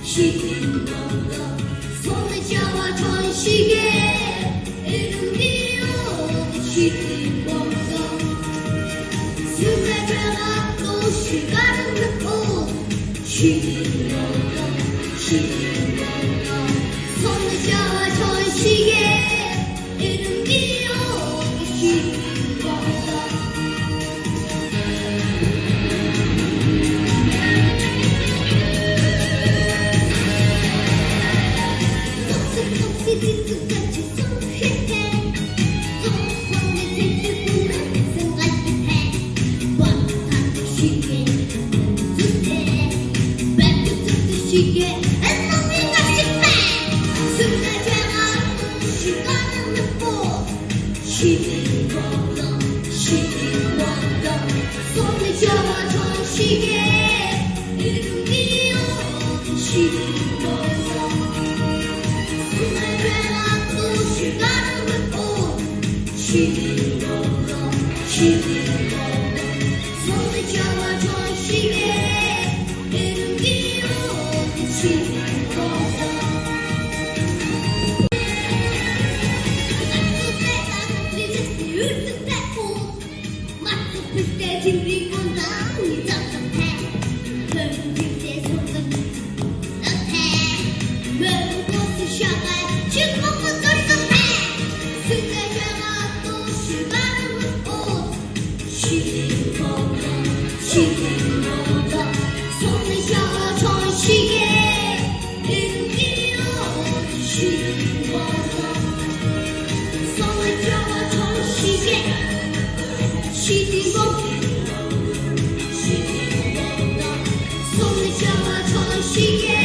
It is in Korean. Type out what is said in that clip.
시딩동동 손에 잡아 전시계 이름 비우는 시딩동동 숨에 들어가 또 시간은 늦고 시딩동동 손에 잡아 전시계 이름 비우는 시딩동동 뒤끝까지 소희해 또 손에 들고는 생각해 완벽한 시계 눈에 뺏겨든 시계 애써내가 싶어 순간 제가 시간을 늦고 시딩동동 손에 잡아준 시계 이름 비우는 시딩동동 시간을 맺고 시딩동동 손에 잡아준 시계 이름 비우는 시딩동동 맞을 때 듯하고 맞을 때 들리고 나니 답답해 그런 그때 손을 못해 매운 곳을 샤가 즐겁고 시딩동동 손에 잡아준 시계 이름 비우는 시딩동동 손에 잡아준 시계 시딩동동 손에 잡아준 시계